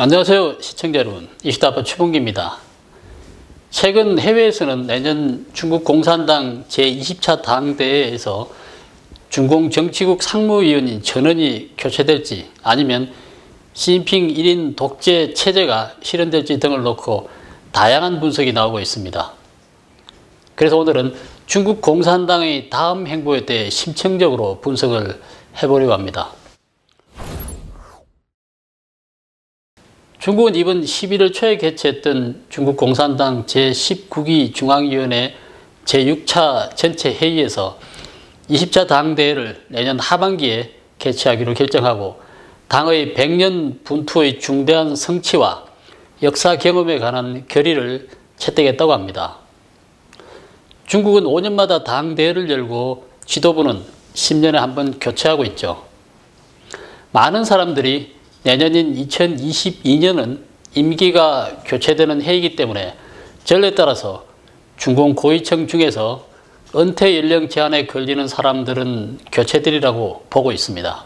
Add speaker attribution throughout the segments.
Speaker 1: 안녕하세요 시청자 여러분, 이슈타파 추봉기입니다. 최근 해외에서는 내년 중국 공산당 제20차 당대회에서 중공 정치국 상무위원인 전원이 교체될지 아니면 시진핑 1인 독재 체제가 실현될지 등을 놓고 다양한 분석이 나오고 있습니다. 그래서 오늘은 중국 공산당의 다음 행보에 대해 심층적으로 분석을 해보려고 합니다. 중국은 이번 11월 초에 개최했던 중국 공산당 제19기 중앙위원회 제6차 전체 회의에서 20차 당대회를 내년 하반기에 개최하기로 결정하고 당의 100년 분투의 중대한 성취와 역사 경험에 관한 결의를 채택했다고 합니다. 중국은 5년마다 당대회를 열고 지도부는 10년에 한 번 교체하고 있죠. 많은 사람들이 내년인 2022년은 임기가 교체되는 해이기 때문에 전례에 따라서 중공 고위층 중에서 은퇴 연령 제한에 걸리는 사람들은 교체되리라고 보고 있습니다.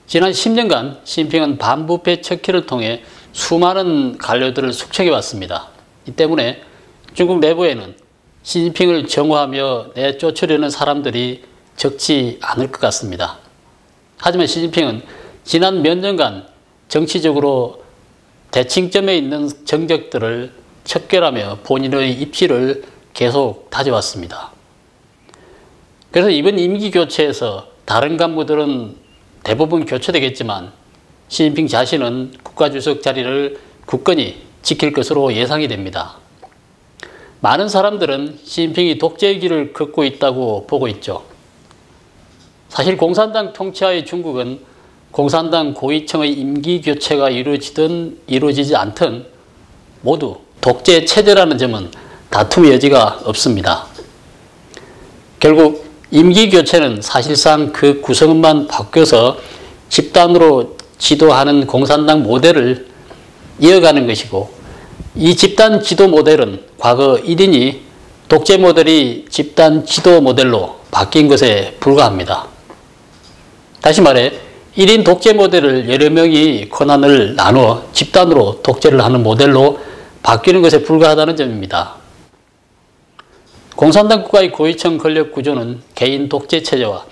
Speaker 1: 지난 10년간 시진핑은 반부패 척결을 통해 수많은 관료들을 숙청해 왔습니다. 이 때문에 중국 내부에는 시진핑을 정화하며 내쫓으려는 사람들이 적지 않을 것 같습니다. 하지만 시진핑은 지난 몇 년간 정치적으로 대칭점에 있는 정적들을 척결하며 본인의 입지를 계속 다져왔습니다. 그래서 이번 임기 교체에서 다른 간부들은 대부분 교체되겠지만 시진핑 자신은 국가주석 자리를 굳건히 지킬 것으로 예상이 됩니다. 많은 사람들은 시진핑이 독재의 길을 걷고 있다고 보고 있죠. 사실 공산당 통치하의 중국은 공산당 고위층의 임기 교체가 이루어지든 이루어지지 않든 모두 독재 체제라는 점은 다툼의 여지가 없습니다. 결국 임기 교체는 사실상 그 구성원만 바뀌어서 집단으로 지도하는 공산당 모델을 이어가는 것이고, 이 집단 지도 모델은 과거 1인이 독재 모델이 집단 지도 모델로 바뀐 것에 불과합니다. 다시 말해 1인 독재 모델을 여러 명이 권한을 나누어 집단으로 독재를 하는 모델로 바뀌는 것에 불과하다는 점입니다. 공산당 국가의 고위층 권력 구조는 개인 독재 체제와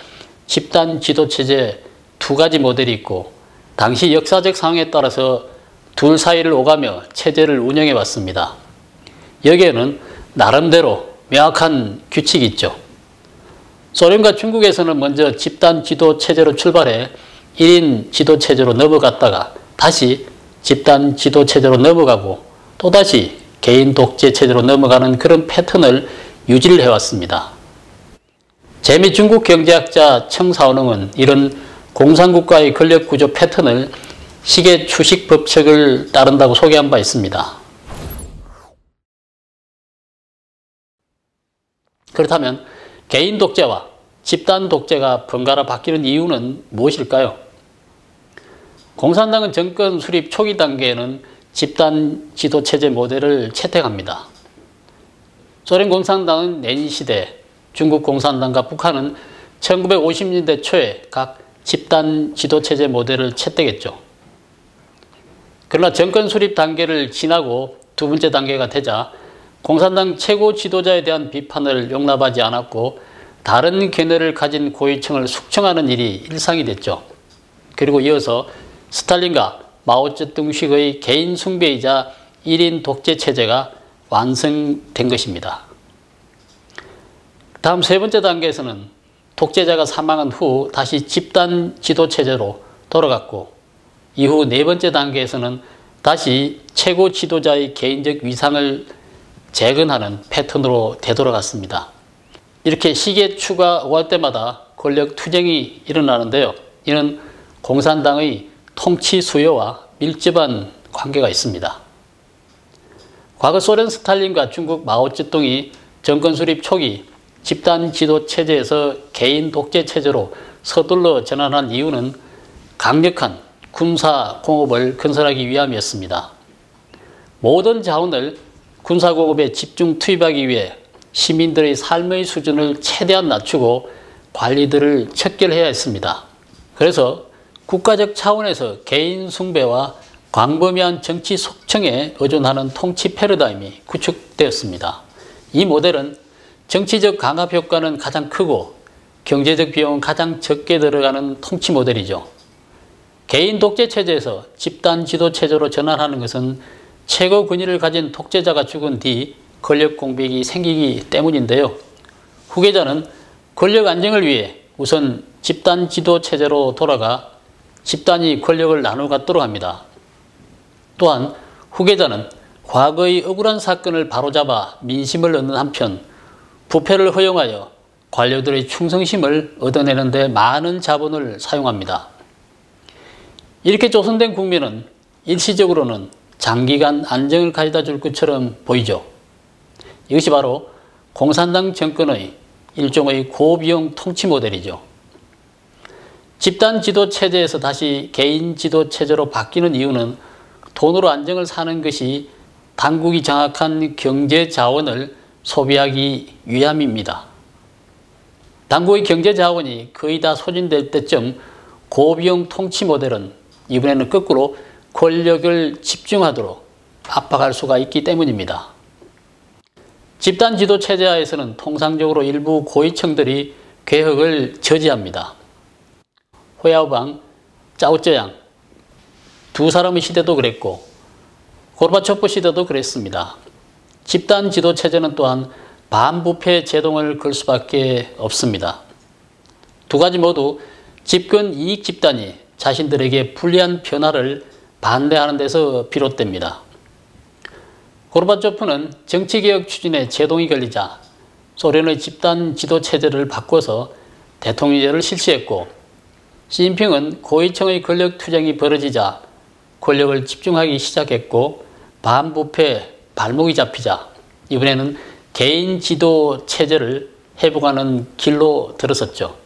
Speaker 1: 집단 지도 체제 두 가지 모델이 있고, 당시 역사적 상황에 따라서 둘 사이를 오가며 체제를 운영해 왔습니다. 여기에는 나름대로 명확한 규칙이 있죠. 소련과 중국에서는 먼저 집단 지도 체제로 출발해 1인 지도 체제로 넘어갔다가 다시 집단 지도 체제로 넘어가고 또다시 개인 독재 체제로 넘어가는 그런 패턴을 유지를 해왔습니다. 재미 중국 경제학자 청사오능은 이런 공산국가의 권력 구조 패턴을 시계 추식 법칙을 따른다고 소개한 바 있습니다. 그렇다면 개인 독재와 집단 독재가 번갈아 바뀌는 이유는 무엇일까요? 공산당은 정권 수립 초기 단계에는 집단 지도 체제 모델을 채택합니다. 소련 공산당은 레닌 시대, 중국 공산당과 북한은 1950년대 초에 각 집단 지도 체제 모델을 채택했죠. 그러나 정권 수립 단계를 지나고 두 번째 단계가 되자 공산당 최고 지도자에 대한 비판을 용납하지 않았고 다른 견해를 가진 고위층을 숙청하는 일이 일상이 됐죠. 그리고 이어서 스탈린과 마오쩌둥식의 개인 숭배이자 1인 독재 체제가 완성된 것입니다. 다음 세 번째 단계에서는 독재자가 사망한 후 다시 집단 지도 체제로 돌아갔고, 이후 네 번째 단계에서는 다시 최고 지도자의 개인적 위상을 재건하는 패턴으로 되돌아갔습니다. 이렇게 시계추가 오갈 때마다 권력 투쟁이 일어나는데요. 이는 공산당의 통치 수요와 밀접한 관계가 있습니다. 과거 소련 스탈린과 중국 마오쩌둥이 정권 수립 초기 집단 지도 체제에서 개인 독재 체제로 서둘러 전환한 이유는 강력한 군사 공업을 건설하기 위함이었습니다. 모든 자원을 군사 공업에 집중 투입하기 위해 시민들의 삶의 수준을 최대한 낮추고 관리들을 척결해야 했습니다. 그래서 국가적 차원에서 개인 숭배와 광범위한 정치 속청에 의존하는 통치 패러다임이 구축되었습니다. 이 모델은 정치적 강압 효과는 가장 크고 경제적 비용은 가장 적게 들어가는 통치 모델이죠. 개인 독재 체제에서 집단 지도 체제로 전환하는 것은 최고 권위를 가진 독재자가 죽은 뒤 권력 공백이 생기기 때문인데요. 후계자는 권력 안정을 위해 우선 집단 지도 체제로 돌아가 집단이 권력을 나누어 갖도록 합니다. 또한 후계자는 과거의 억울한 사건을 바로잡아 민심을 얻는 한편 부패를 허용하여 관료들의 충성심을 얻어내는 데 많은 자본을 사용합니다. 이렇게 조성된 국면은 일시적으로는 장기간 안정을 가져다 줄 것처럼 보이죠. 이것이 바로 공산당 정권의 일종의 고비용 통치 모델이죠. 집단 지도 체제에서 다시 개인 지도 체제로 바뀌는 이유는 돈으로 안정을 사는 것이 당국이 장악한 경제 자원을 소비하기 위함입니다. 당국의 경제 자원이 거의 다 소진될 때쯤 고비용 통치 모델은 이번에는 거꾸로 권력을 집중하도록 압박할 수가 있기 때문입니다. 집단 지도 체제하에서는 통상적으로 일부 고위층들이 개혁을 저지합니다. 호야오방, 짜오쩌양 두 사람의 시대도 그랬고 고르바초프 시대도 그랬습니다. 집단 지도 체제는 또한 반부패 제동을 걸 수밖에 없습니다. 두 가지 모두 집권 이익 집단이 자신들에게 불리한 변화를 반대하는 데서 비롯됩니다. 고르바초프는 정치개혁 추진에 제동이 걸리자 소련의 집단 지도 체제를 바꿔서 대통령제를 실시했고, 시진핑은 고위층의 권력 투쟁이 벌어지자 권력을 집중하기 시작했고, 반부패 발목이 잡히자 이번에는 개인 지도 체제를 회복하는 길로 들어섰죠.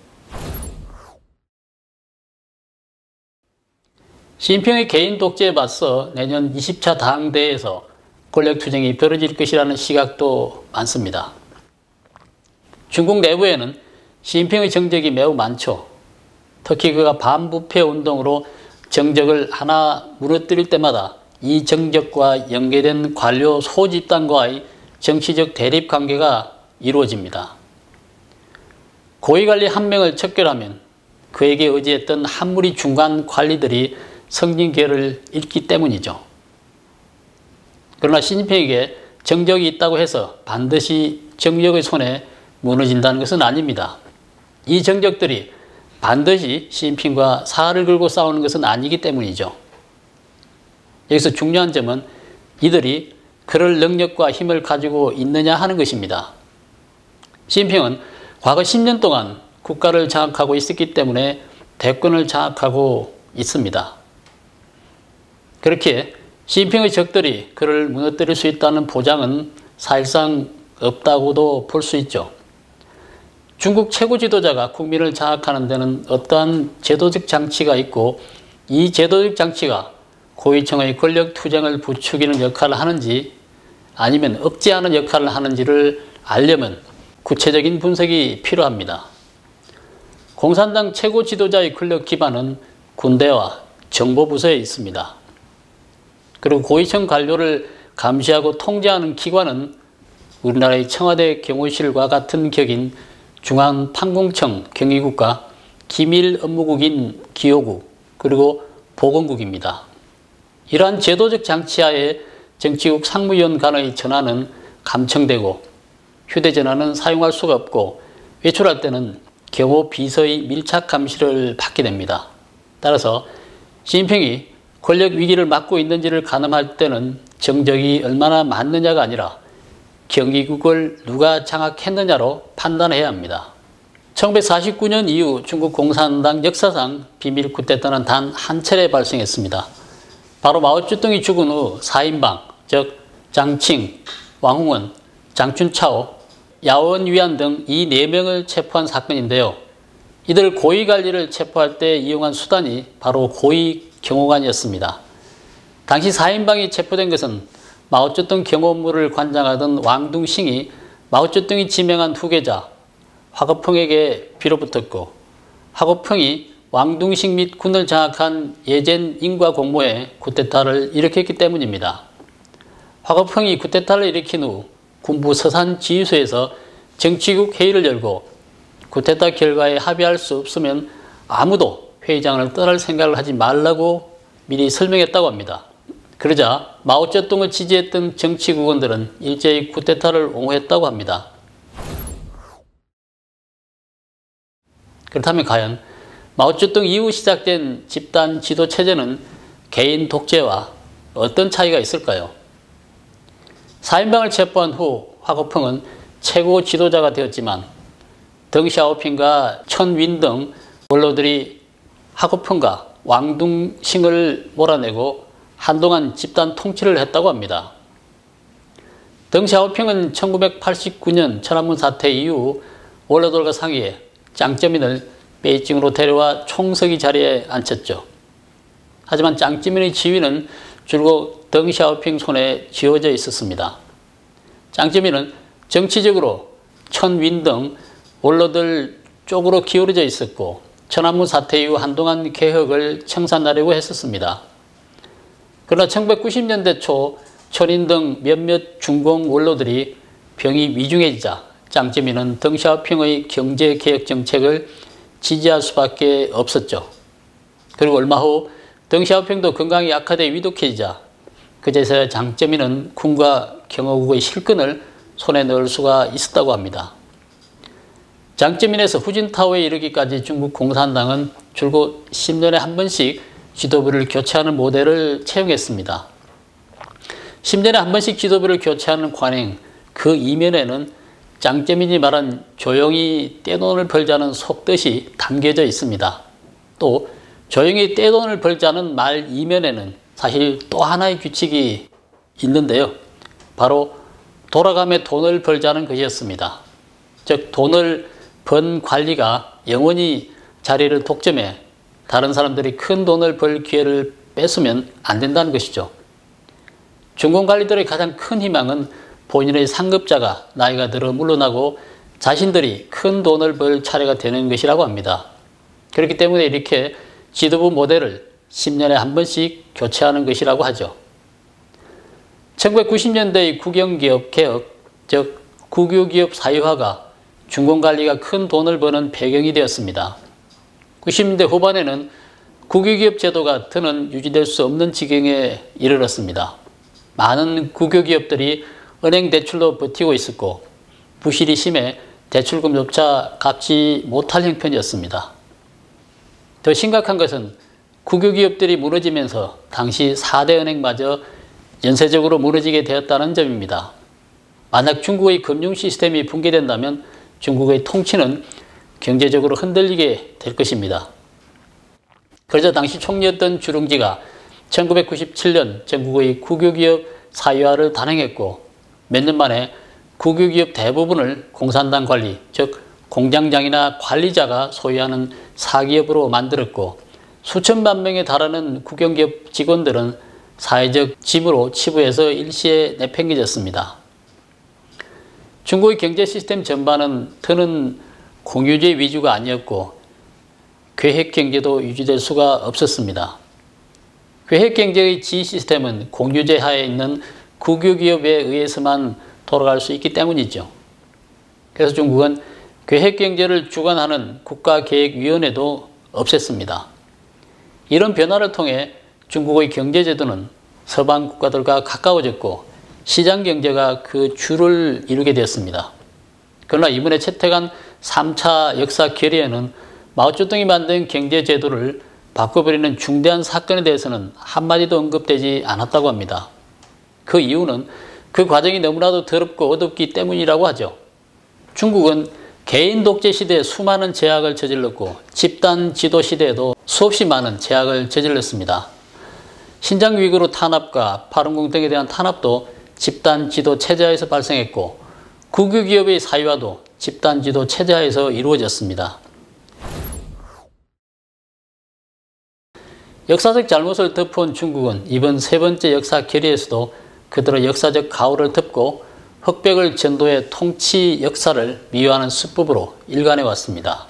Speaker 1: 시진핑의 개인 독재에 맞서 내년 20차 당대회에서 권력투쟁이 벌어질 것이라는 시각도 많습니다. 중국 내부에는 시진핑의 정적이 매우 많죠. 특히 그가 반부패 운동으로 정적을 하나 무너뜨릴 때마다 이 정적과 연계된 관료 소집단과의 정치적 대립 관계가 이루어집니다. 고위관리 한 명을 척결하면 그에게 의지했던 한 무리 중간 관리들이 성진 기회를 잃기 때문이죠. 그러나 시진핑에게 정적이 있다고 해서 반드시 정적의 손에 무너진다는 것은 아닙니다. 이 정적들이 반드시 시진핑과 살을 걸고 싸우는 것은 아니기 때문이죠. 여기서 중요한 점은 이들이 그럴 능력과 힘을 가지고 있느냐 하는 것입니다. 시진핑은 과거 10년 동안 국가를 장악하고 있었기 때문에 대권을 장악하고 있습니다. 그렇게 시진핑의 적들이 그를 무너뜨릴 수 있다는 보장은 사실상 없다고도 볼 수 있죠. 중국 최고 지도자가 국민을 장악하는 데는 어떠한 제도적 장치가 있고, 이 제도적 장치가 고위층의 권력 투쟁을 부추기는 역할을 하는지 아니면 억제하는 역할을 하는지를 알려면 구체적인 분석이 필요합니다. 공산당 최고 지도자의 권력 기반은 군대와 정보부서에 있습니다. 그리고 고위층 관료를 감시하고 통제하는 기관은 우리나라의 청와대 경호실과 같은 격인 중앙판공청 경위국과 기밀업무국인 기호국, 그리고 보건국입니다. 이러한 제도적 장치하에 정치국 상무위원 간의 전화는 감청되고 휴대전화는 사용할 수가 없고 외출할 때는 경호 비서의 밀착 감시를 받게 됩니다. 따라서 시진핑이 권력 위기를 맞고 있는지를 가늠할 때는 정적이 얼마나 많느냐가 아니라 경기국을 누가 장악했느냐로 판단해야 합니다. 1949년 이후 중국 공산당 역사상 비밀 쿠데타는 단 한 차례 발생했습니다. 바로 마오쩌둥이 죽은 후 4인방, 즉 장칭, 왕홍은, 장춘차오, 야원위안 등 이 4명을 체포한 사건인데요. 이들 고위관리를 체포할 때 이용한 수단이 바로 고위경호관이었습니다. 당시 4인방이 체포된 것은 마오쩌둥 경호 업무를 관장하던 왕둥싱이 마오쩌둥이 지명한 후계자 화거펑에게 빌어붙었고, 화거펑이 왕둥식 및 군을 장악한 예젠 인과 공모에 쿠데타를 일으켰기 때문입니다. 화거펑이 쿠데타를 일으킨 후 군부 서산 지휘소에서 정치국 회의를 열고 쿠데타 결과에 합의할 수 없으면 아무도 회의장을 떠날 생각을 하지 말라고 미리 설명했다고 합니다. 그러자 마오쩌둥을 지지했던 정치국원들은 일제히 쿠데타를 옹호했다고 합니다. 그렇다면 과연 마오쩌둥 이후 시작된 집단 지도 체제는 개인 독재와 어떤 차이가 있을까요? 4인방을 체포한 후 화거펑은 최고 지도자가 되었지만 덩샤오핑과 천윈 등 원로들이 화거펑과 왕둥싱을 몰아내고 한동안 집단 통치를 했다고 합니다. 덩샤오핑은 1989년 천안문 사태 이후 원로들과 상의해 짱쩌민을 베이징으로 데려와 총서기 자리에 앉혔죠. 하지만 짱쩌민의 지위는 줄곧 덩샤오핑 손에 쥐어져 있었습니다. 짱쩌민은 정치적으로 천윈 등 원로들 쪽으로 기울어져 있었고 천안문 사태 이후 한동안 개혁을 청산하려고 했었습니다. 그러나 1990년대 초 천인 등 몇몇 중공 원로들이 병이 위중해지자 짱쩌민은 덩샤오핑의 경제개혁 정책을 지지할 수밖에 없었죠. 그리고 얼마 후 덩샤오핑도 건강이 악화돼 위독해지자 그제서야 짱쩌민은 군과 경호국의 실권을 손에 넣을 수가 있었다고 합니다. 짱쩌민에서 후진타오에 이르기까지 중국 공산당은 줄곧 10년에 한 번씩 지도부를 교체하는 모델을 채용했습니다. 10년에 한 번씩 지도부를 교체하는 관행, 그 이면에는 짱쩌민이 말한 조용히 떼돈을 벌자는 속뜻이 담겨져 있습니다. 또 조용히 떼돈을 벌자는 말 이면에는 사실 또 하나의 규칙이 있는데요. 바로 돌아가며 돈을 벌자는 것이었습니다. 즉 돈을 번 관리가 영원히 자리를 독점해 다른 사람들이 큰 돈을 벌 기회를 뺏으면 안 된다는 것이죠. 중공 관리들의 가장 큰 희망은 본인의 상급자가 나이가 들어 물러나고 자신들이 큰 돈을 벌 차례가 되는 것이라고 합니다. 그렇기 때문에 이렇게 지도부 모델을 10년에 한 번씩 교체하는 것이라고 하죠. 1990년대의 국영기업 개혁, 즉 국유기업 사유화가 중공관리가 큰 돈을 버는 배경이 되었습니다. 90년대 후반에는 국유기업 제도가 더는 유지될 수 없는 지경에 이르렀습니다. 많은 국유기업들이 은행 대출로 버티고 있었고 부실이 심해 대출금조차 갚지 못할 형편이었습니다. 더 심각한 것은 국유기업들이 무너지면서 당시 4대 은행마저 연쇄적으로 무너지게 되었다는 점입니다. 만약 중국의 금융 시스템이 붕괴된다면 중국의 통치는 경제적으로 흔들리게 될 것입니다. 그러자 당시 총리였던 주룽지가 1997년 전국의 국유기업 사유화를 단행했고 몇 년 만에 국유기업 대부분을 공산당 관리, 즉 공장장이나 관리자가 소유하는 사기업으로 만들었고 수천만 명에 달하는 국영기업 직원들은 사회적 짐으로 치부해서 일시에 내팽개졌습니다. 중국의 경제 시스템 전반은 더는 공유제 위주가 아니었고 계획경제도 유지될 수가 없었습니다. 계획경제의 지휘 시스템은 공유제 하에 있는 국유기업에 의해서만 돌아갈 수 있기 때문이죠. 그래서 중국은 계획경제를 주관하는 국가계획위원회도 없앴습니다. 이런 변화를 통해 중국의 경제제도는 서방 국가들과 가까워졌고 시장경제가 그 주를 이루게 되었습니다. 그러나 이번에 채택한 3차 역사 결의에는 마오쩌둥이 만든 경제제도를 바꿔버리는 중대한 사건에 대해서는 한마디도 언급되지 않았다고 합니다. 그 이유는 그 과정이 너무나도 더럽고 어둡기 때문이라고 하죠. 중국은 개인 독재 시대에 수많은 제약을 저질렀고 집단 지도 시대에도 수없이 많은 제약을 저질렀습니다. 신장 위구르 탄압과 파룬궁 등에 대한 탄압도 집단 지도 체제하에서 발생했고 국유기업의 사유화도 집단 지도 체제하에서 이루어졌습니다. 역사적 잘못을 덮어온 중국은 이번 세 번째 역사 결의에서도 그대로 역사적 가오를 덮고 흑백을 전도해 통치 역사를 미화하는 수법으로 일관해 왔습니다.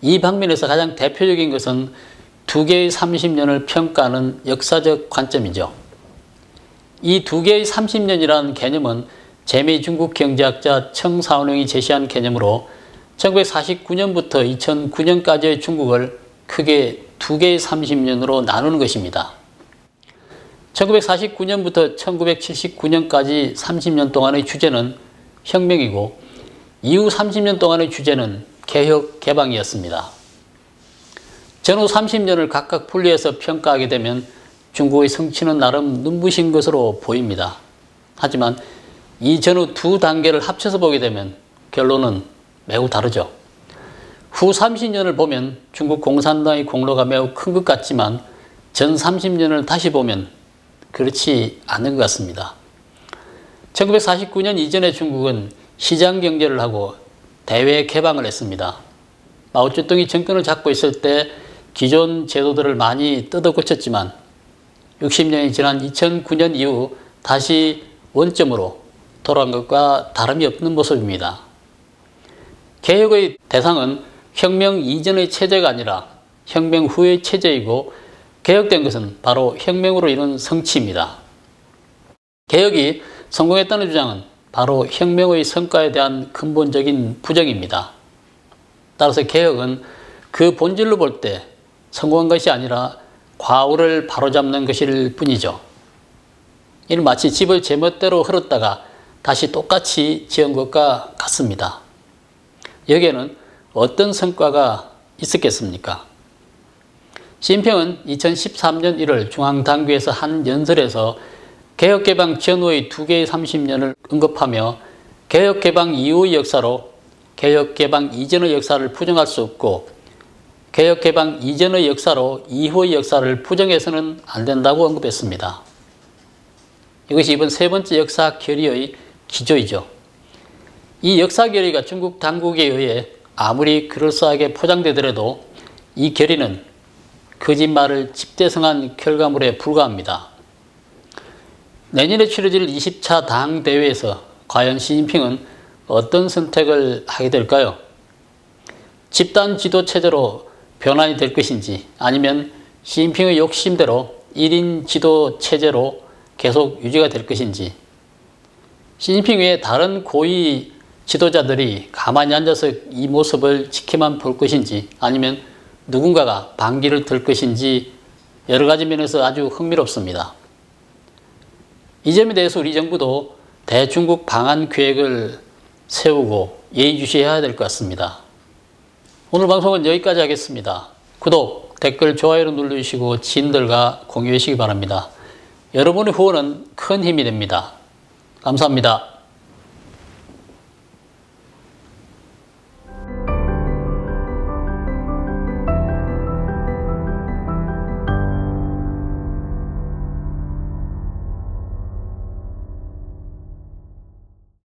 Speaker 1: 이 방면에서 가장 대표적인 것은 두 개의 30년을 평가하는 역사적 관점이죠. 이 두 개의 30년이라는 개념은 재미 중국 경제학자 청사원영이 제시한 개념으로 1949년부터 2009년까지의 중국을 크게 두 개의 30년으로 나누는 것입니다. 1949년부터 1979년까지 30년 동안의 주제는 혁명이고 이후 30년 동안의 주제는 개혁, 개방이었습니다. 전후 30년을 각각 분리해서 평가하게 되면 중국의 성취는 나름 눈부신 것으로 보입니다. 하지만 이 전후 두 단계를 합쳐서 보게 되면 결론은 매우 다르죠. 후 30년을 보면 중국 공산당의 공로가 매우 큰 것 같지만 전 30년을 다시 보면 그렇지 않은 것 같습니다. 1949년 이전의 중국은 시장 경제를 하고 대외 개방을 했습니다. 마오쩌둥이 정권을 잡고 있을 때 기존 제도들을 많이 뜯어 고쳤지만 60년이 지난 2009년 이후 다시 원점으로 돌아간 것과 다름이 없는 모습입니다. 개혁의 대상은 혁명 이전의 체제가 아니라 혁명 후의 체제이고 개혁된 것은 바로 혁명으로 이룬 성취입니다. 개혁이 성공했다는 주장은 바로 혁명의 성과에 대한 근본적인 부정입니다. 따라서 개혁은 그 본질로 볼 때 성공한 것이 아니라 과오를 바로잡는 것일 뿐이죠. 이는 마치 집을 제멋대로 흘렀다가 다시 똑같이 지은 것과 같습니다. 여기에는 어떤 성과가 있었겠습니까? 시진핑은 2013년 1월 중앙당국에서 한 연설에서 개혁개방 전후의 두 개의 30년을 언급하며 개혁개방 이후의 역사로 개혁개방 이전의 역사를 부정할 수 없고 개혁개방 이전의 역사로 이후의 역사를 부정해서는 안 된다고 언급했습니다. 이것이 이번 세 번째 역사 결의의 기조이죠. 이 역사 결의가 중국 당국에 의해 아무리 그럴싸하게 포장되더라도 이 결의는 거짓말을 집대성한 결과물에 불과합니다. 내년에 치러질 20차 당대회에서 과연 시진핑은 어떤 선택을 하게 될까요? 집단 지도 체제로 변환이 될 것인지 아니면 시진핑의 욕심대로 1인 지도 체제로 계속 유지가 될 것인지 시진핑 외에 다른 고위 지도자들이 가만히 앉아서 이 모습을 지켜만 볼 것인지 아니면 누군가가 반기를 들 것인지 여러 가지 면에서 아주 흥미롭습니다. 이 점에 대해서 우리 정부도 대중국 방한 계획을 세우고 예의주시해야 될 것 같습니다. 오늘 방송은 여기까지 하겠습니다. 구독, 댓글, 좋아요를 눌러주시고 지인들과 공유해 주시기 바랍니다. 여러분의 후원은 큰 힘이 됩니다. 감사합니다.